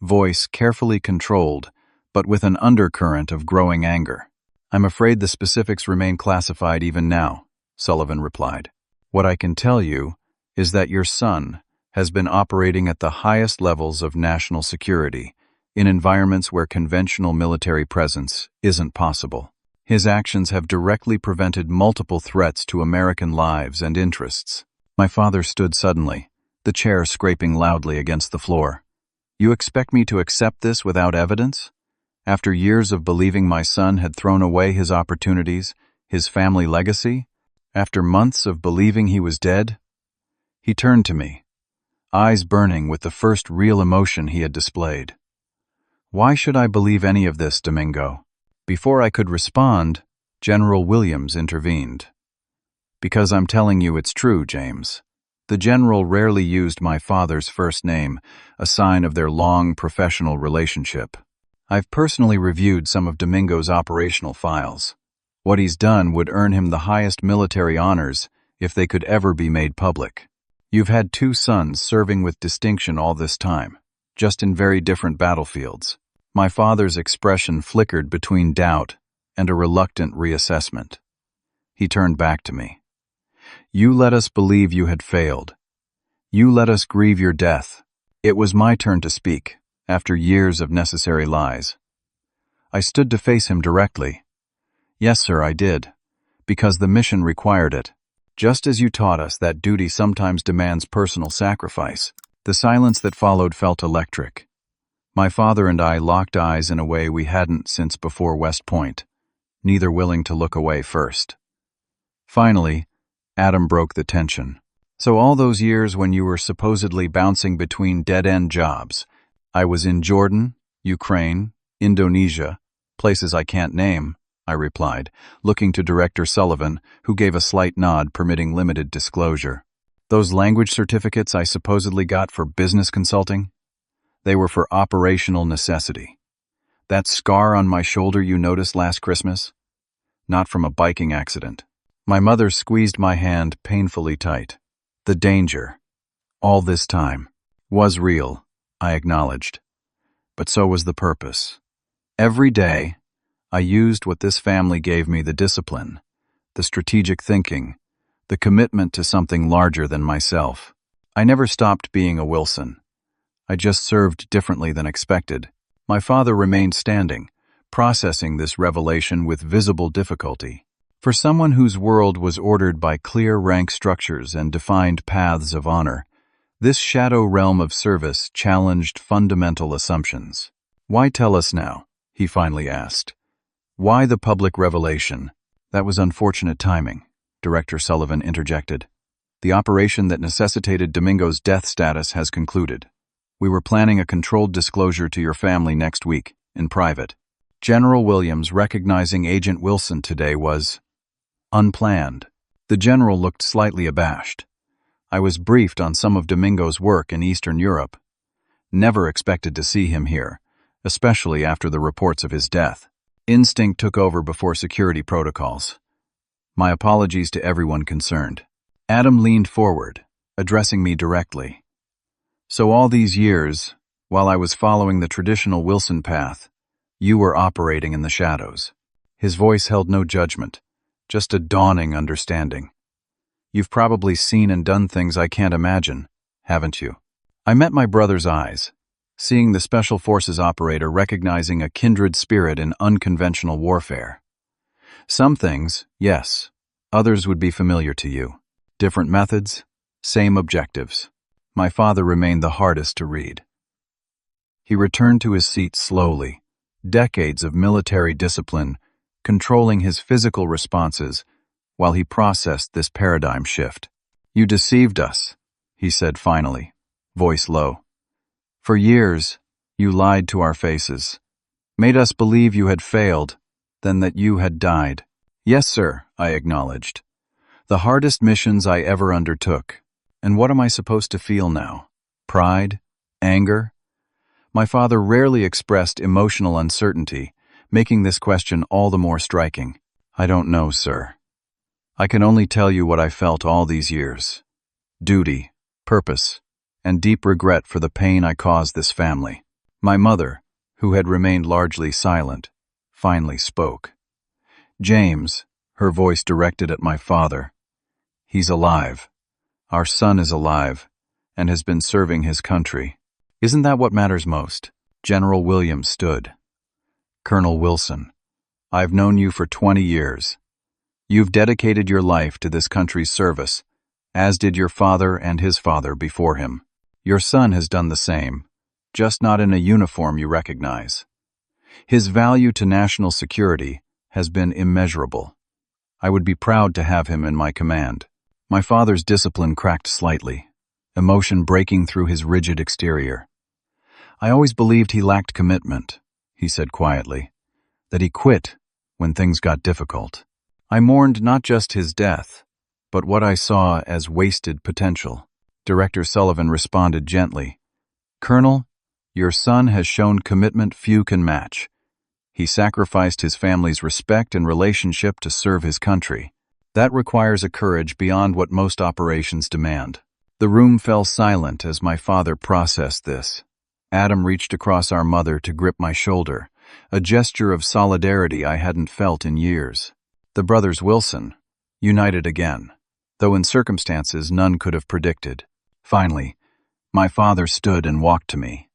voice carefully controlled, but with an undercurrent of growing anger. "I'm afraid the specifics remain classified even now," Sullivan replied. "What I can tell you is that your son has been operating at the highest levels of national security in environments where conventional military presence isn't possible. His actions have directly prevented multiple threats to American lives and interests." My father stood suddenly, the chair scraping loudly against the floor. "You expect me to accept this without evidence? After years of believing my son had thrown away his opportunities, his family legacy? After months of believing he was dead?" He turned to me, eyes burning with the first real emotion he had displayed. "Why should I believe any of this, Domingo?" Before I could respond, General Williams intervened. "Because I'm telling you it's true, James." The general rarely used my father's first name, a sign of their long professional relationship. "I've personally reviewed some of Domingo's operational files. What he's done would earn him the highest military honors if they could ever be made public. You've had 2 sons serving with distinction all this time, just in very different battlefields." My father's expression flickered between doubt and a reluctant reassessment. He turned back to me. "You let us believe you had failed. You let us grieve your death." It was my turn to speak, after years of necessary lies. I stood to face him directly. "Yes, sir, I did, because the mission required it. Just as you taught us that duty sometimes demands personal sacrifice." The silence that followed felt electric. My father and I locked eyes in a way we hadn't since before West Point, neither willing to look away first. Finally, Adam broke the tension. "So all those years when you were supposedly bouncing between dead-end jobs, I was in Jordan, Ukraine, Indonesia, places I can't name," I replied, looking to Director Sullivan, who gave a slight nod permitting limited disclosure. "Those language certificates I supposedly got for business consulting? They were for operational necessity. That scar on my shoulder you noticed last Christmas? Not from a biking accident." My mother squeezed my hand painfully tight. "The danger, all this time, was real," I acknowledged. "But so was the purpose. Every day, I used what this family gave me: the discipline, the strategic thinking, the commitment to something larger than myself. I never stopped being a Wilson. I just served differently than expected." My father remained standing, processing this revelation with visible difficulty. For someone whose world was ordered by clear rank structures and defined paths of honor, this shadow realm of service challenged fundamental assumptions. "Why tell us now?" he finally asked. "Why the public revelation?" "That was unfortunate timing," Director Sullivan interjected. "The operation that necessitated Domingo's death status has concluded. We were planning a controlled disclosure to your family next week, in private. General Williams recognizing Agent Wilson today was unplanned." The general looked slightly abashed. "I was briefed on some of Domingo's work in Eastern Europe. Never expected to see him here, especially after the reports of his death. Instinct took over before security protocols. My apologies to everyone concerned." Adam leaned forward, addressing me directly. "So all these years, while I was following the traditional Wilson path, you were operating in the shadows." His voice held no judgment, just a dawning understanding. "You've probably seen and done things I can't imagine, haven't you?" I met my brother's eyes, seeing the Special Forces operator recognizing a kindred spirit in unconventional warfare. "Some things, yes. Others would be familiar to you. Different methods, same objectives." My father remained the hardest to read. He returned to his seat slowly, decades of military discipline controlling his physical responses while he processed this paradigm shift. "You deceived us," he said finally, voice low. "For years, you lied to our faces, made us believe you had failed, then that you had died." "Yes, sir," I acknowledged. "The hardest missions I ever undertook. And what am I supposed to feel now? Pride? Anger?" My father rarely expressed emotional uncertainty, making this question all the more striking. I don't know, sir. I can only tell you what I felt all these years. Duty, purpose, and deep regret for the pain I caused this family. My mother, who had remained largely silent, finally spoke. James, her voice directed at my father. He's alive. Our son is alive, and has been serving his country. Isn't that what matters most? General Williams stood. Colonel Wilson, I've known you for 20 years. You've dedicated your life to this country's service, as did your father and his father before him. Your son has done the same, just not in a uniform you recognize. His value to national security has been immeasurable. I would be proud to have him in my command. My father's discipline cracked slightly, emotion breaking through his rigid exterior. I always believed he lacked commitment, he said quietly, that he quit when things got difficult. I mourned not just his death, but what I saw as wasted potential. Director Sullivan responded gently, Colonel, your son has shown commitment few can match. He sacrificed his family's respect and relationship to serve his country. That requires a courage beyond what most operations demand. The room fell silent as my father processed this. Adam reached across our mother to grip my shoulder, a gesture of solidarity I hadn't felt in years. The brothers Wilson, united again, though in circumstances none could have predicted. Finally, my father stood and walked to me.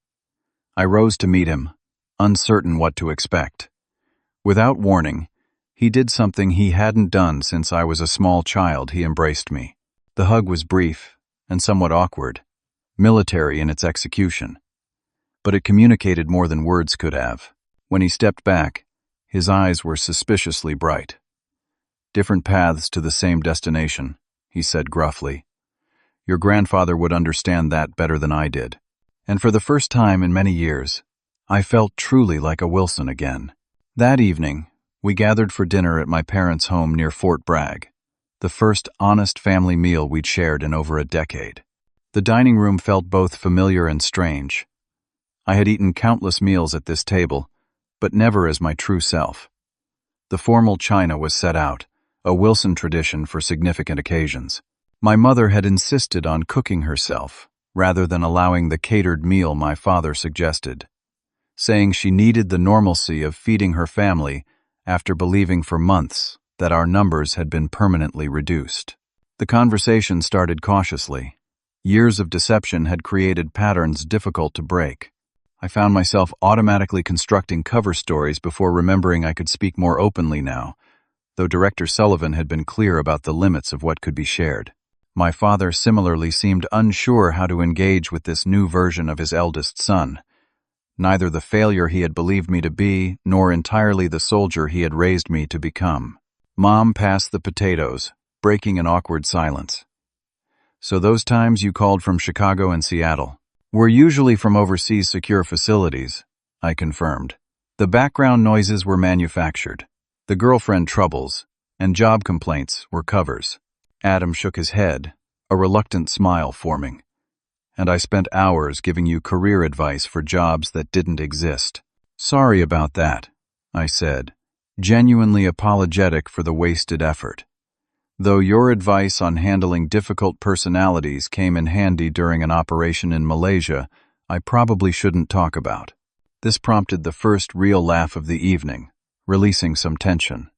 I rose to meet him, uncertain what to expect. Without warning, he did something he hadn't done since I was a small child. He embraced me. The hug was brief and somewhat awkward, military in its execution. But it communicated more than words could have. When he stepped back, his eyes were suspiciously bright. Different paths to the same destination, he said gruffly. Your grandfather would understand that better than I did. And for the first time in many years, I felt truly like a Wilson again. That evening, we gathered for dinner at my parents' home near Fort Bragg, the first honest family meal we'd shared in over a decade. The dining room felt both familiar and strange. I had eaten countless meals at this table, but never as my true self. The formal china was set out, a Wilson tradition for significant occasions. My mother had insisted on cooking herself, rather than allowing the catered meal my father suggested, saying she needed the normalcy of feeding her family after believing for months that our numbers had been permanently reduced. The conversation started cautiously. Years of deception had created patterns difficult to break. I found myself automatically constructing cover stories before remembering I could speak more openly now, though Director Sullivan had been clear about the limits of what could be shared. My father similarly seemed unsure how to engage with this new version of his eldest son, neither the failure he had believed me to be, nor entirely the soldier he had raised me to become. Mom passed the potatoes, breaking an awkward silence. So those times you called from Chicago and Seattle were usually from overseas secure facilities, I confirmed. The background noises were manufactured. The girlfriend troubles and job complaints were covers. Adam shook his head, a reluctant smile forming. And I spent hours giving you career advice for jobs that didn't exist. Sorry about that, I said, genuinely apologetic for the wasted effort. Though your advice on handling difficult personalities came in handy during an operation in Malaysia, I probably shouldn't talk about. This prompted the first real laugh of the evening, releasing some tension.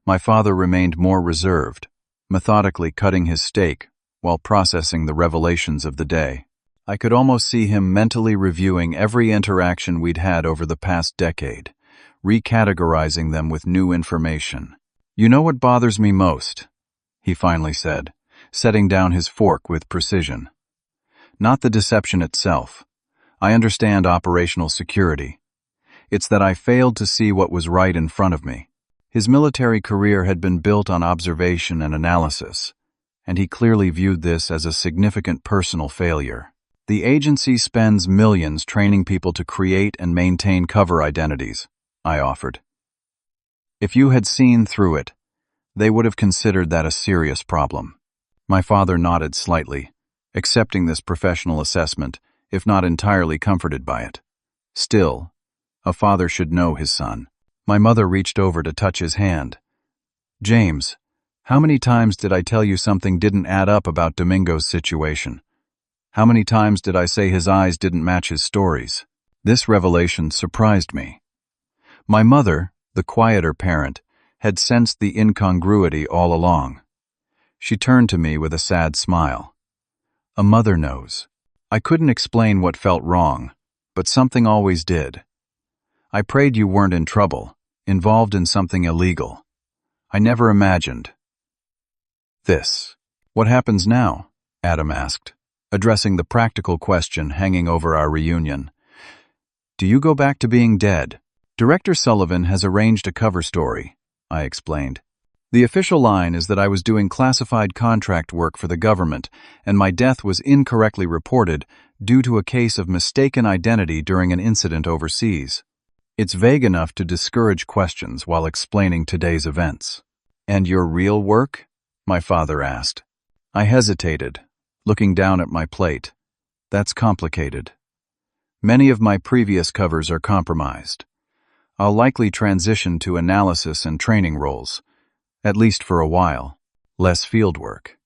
My father remained more reserved, methodically cutting his steak while processing the revelations of the day. I could almost see him mentally reviewing every interaction we'd had over the past decade, recategorizing them with new information. You know what bothers me most? He finally said, setting down his fork with precision. Not the deception itself. I understand operational security. It's that I failed to see what was right in front of me. His military career had been built on observation and analysis, and he clearly viewed this as a significant personal failure. The agency spends millions training people to create and maintain cover identities, I offered. If you had seen through it, they would have considered that a serious problem. My father nodded slightly, accepting this professional assessment, if not entirely comforted by it. Still, a father should know his son. My mother reached over to touch his hand, James, how many times did I tell you something didn't add up about Domingo's situation? How many times did I say his eyes didn't match his stories? This revelation surprised me. My mother, the quieter parent, had sensed the incongruity all along. She turned to me with a sad smile. A mother knows. I couldn't explain what felt wrong, but something always did. I prayed you weren't in trouble, involved in something illegal. I never imagined. This. What happens now? Adam asked, addressing the practical question hanging over our reunion. Do you go back to being dead? Director Sullivan has arranged a cover story, I explained. The official line is that I was doing classified contract work for the government, and my death was incorrectly reported due to a case of mistaken identity during an incident overseas. It's vague enough to discourage questions while explaining today's events. And your real work? My father asked. I hesitated, looking down at my plate. That's complicated. Many of my previous covers are compromised. I'll likely transition to analysis and training roles, at least for a while. Less field work.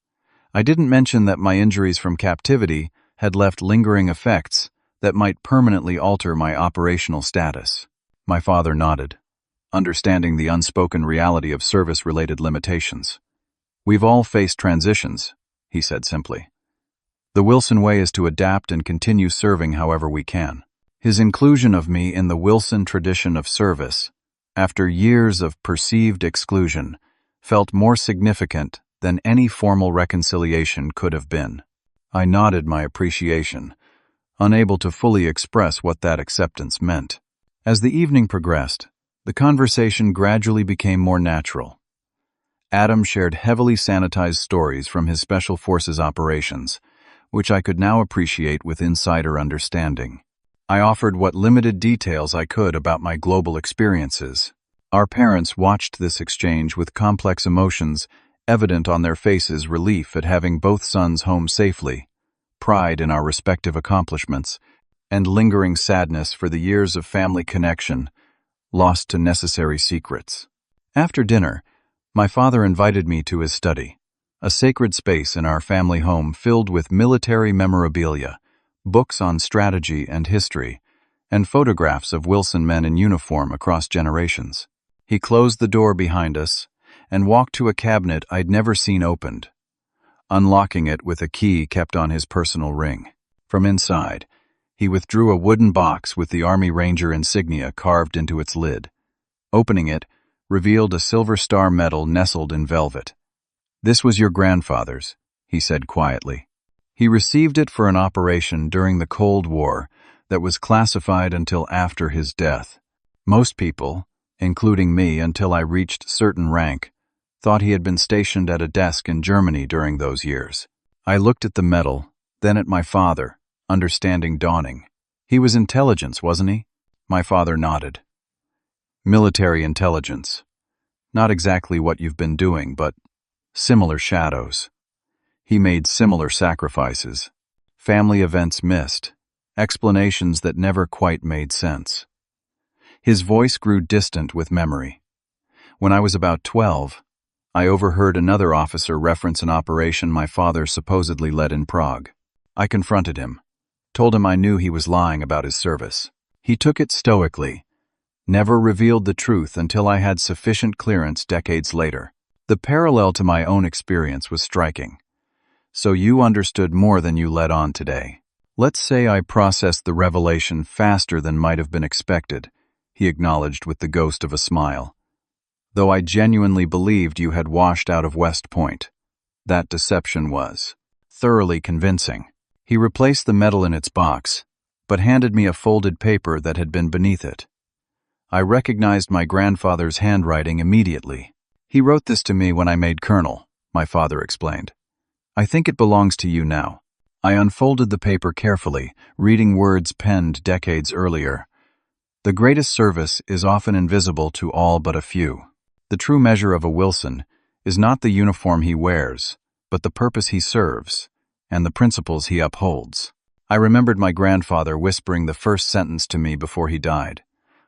I didn't mention that my injuries from captivity had left lingering effects that might permanently alter my operational status. My father nodded, understanding the unspoken reality of service-related limitations. We've all faced transitions, he said simply. The Wilson way is to adapt and continue serving however we can. His inclusion of me in the Wilson tradition of service, after years of perceived exclusion, felt more significant than any formal reconciliation could have been. I nodded my appreciation, unable to fully express what that acceptance meant. As the evening progressed, the conversation gradually became more natural. Adam shared heavily sanitized stories from his Special Forces operations, which I could now appreciate with insider understanding. I offered what limited details I could about my global experiences. Our parents watched this exchange with complex emotions evident on their faces: relief at having both sons home safely, pride in our respective accomplishments, and lingering sadness for the years of family connection lost to necessary secrets. After dinner, my father invited me to his study, a sacred space in our family home filled with military memorabilia, books on strategy and history, and photographs of Wilson men in uniform across generations. He closed the door behind us and walked to a cabinet I'd never seen opened, unlocking it with a key kept on his personal ring. From inside, he withdrew a wooden box with the Army Ranger insignia carved into its lid. Opening it, revealed a Silver Star medal nestled in velvet. This was your grandfather's, he said quietly. He received it for an operation during the Cold War that was classified until after his death. Most people, including me until I reached certain rank, thought he had been stationed at a desk in Germany during those years. I looked at the medal, then at my father, understanding dawning. He was intelligence, wasn't he? My father nodded. Military intelligence. Not exactly what you've been doing, but similar shadows. He made similar sacrifices. Family events missed. Explanations that never quite made sense. His voice grew distant with memory. When I was about 12, I overheard another officer reference an operation my father supposedly led in Prague. I confronted him, told him I knew he was lying about his service. He took it stoically, never revealed the truth until I had sufficient clearance decades later. The parallel to my own experience was striking. So you understood more than you let on today. Let's say I processed the revelation faster than might have been expected, he acknowledged with the ghost of a smile. Though I genuinely believed you had washed out of West Point. That deception was thoroughly convincing. He replaced the medal in its box, but handed me a folded paper that had been beneath it. I recognized my grandfather's handwriting immediately. He wrote this to me when I made colonel, my father explained. I think it belongs to you now. I unfolded the paper carefully, reading words penned decades earlier. The greatest service is often invisible to all but a few. The true measure of a Wilson is not the uniform he wears, but the purpose he serves, and the principles he upholds. I remembered my grandfather whispering the first sentence to me before he died,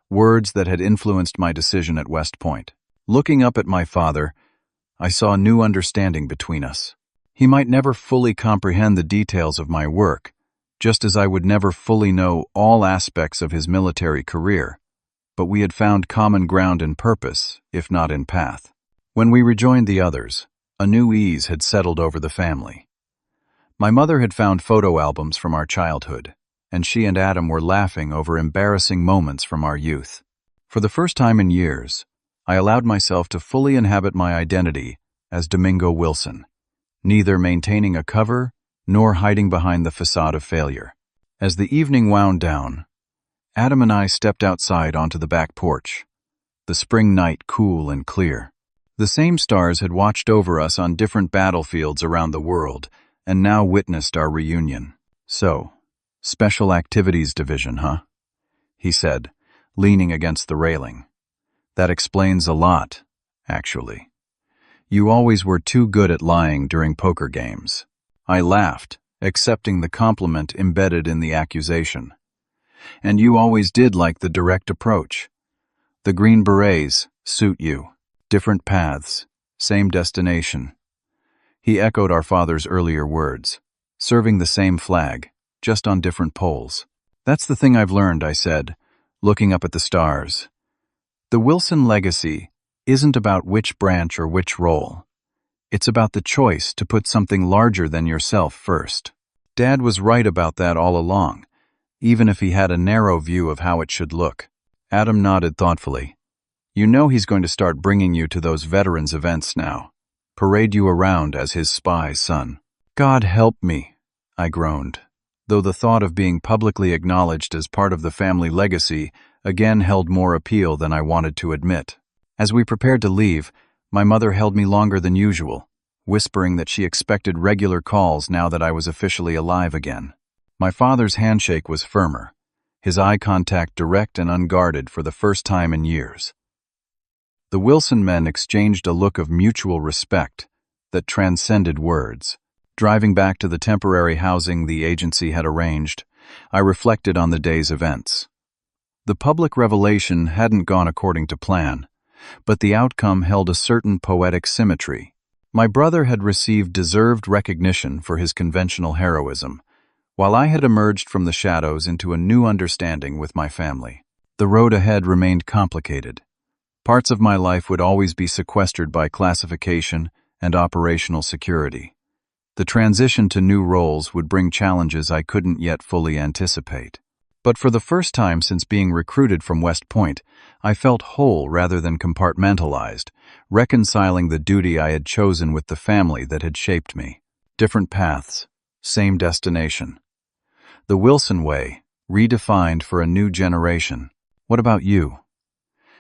words that had influenced my decision at West Point. Looking up at my father, I saw a new understanding between us. He might never fully comprehend the details of my work, just as I would never fully know all aspects of his military career, but we had found common ground in purpose, if not in path. When we rejoined the others, a new ease had settled over the family. My mother had found photo albums from our childhood, and she and Adam were laughing over embarrassing moments from our youth. For the first time in years, I allowed myself to fully inhabit my identity as Domingo Wilson, neither maintaining a cover nor hiding behind the facade of failure. As the evening wound down, Adam and I stepped outside onto the back porch, the spring night cool and clear. The same stars had watched over us on different battlefields around the world and now witnessed our reunion. "So, Special Activities Division, huh?" he said, leaning against the railing. "That explains a lot, actually. You always were too good at lying during poker games." I laughed, accepting the compliment embedded in the accusation. "And you always did like the direct approach. The Green Berets suit you. Different paths, same destination." He echoed our father's earlier words, serving the same flag, just on different poles. "That's the thing I've learned," I said, looking up at the stars. "The Wilson legacy isn't about which branch or which role. It's about the choice to put something larger than yourself first." Dad was right about that all along, even if he had a narrow view of how it should look. Adam nodded thoughtfully. "You know he's going to start bringing you to those veterans events now. Parade you around as his spy son." "God help me," I groaned, though the thought of being publicly acknowledged as part of the family legacy again held more appeal than I wanted to admit. As we prepared to leave, my mother held me longer than usual, whispering that she expected regular calls now that I was officially alive again. My father's handshake was firmer, his eye contact direct and unguarded for the first time in years. The Wilson men exchanged a look of mutual respect that transcended words. Driving back to the temporary housing the agency had arranged, I reflected on the day's events. The public revelation hadn't gone according to plan, but the outcome held a certain poetic symmetry. My brother had received deserved recognition for his conventional heroism, while I had emerged from the shadows into a new understanding with my family. The road ahead remained complicated. Parts of my life would always be sequestered by classification and operational security. The transition to new roles would bring challenges I couldn't yet fully anticipate. But for the first time since being recruited from West Point, I felt whole rather than compartmentalized, reconciling the duty I had chosen with the family that had shaped me. Different paths, same destination. The Wilson way, redefined for a new generation. What about you?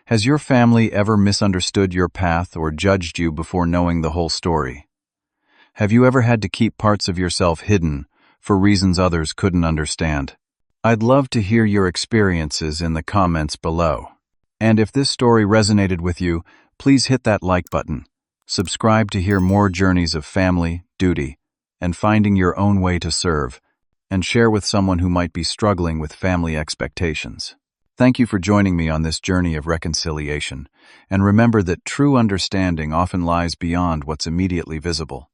Has your family ever misunderstood your path or judged you before knowing the whole story? Have you ever had to keep parts of yourself hidden for reasons others couldn't understand? I'd love to hear your experiences in the comments below. And if this story resonated with you, please hit that like button. Subscribe to hear more journeys of family, duty, and finding your own way to serve, and share with someone who might be struggling with family expectations. Thank you for joining me on this journey of reconciliation, and remember that true understanding often lies beyond what's immediately visible.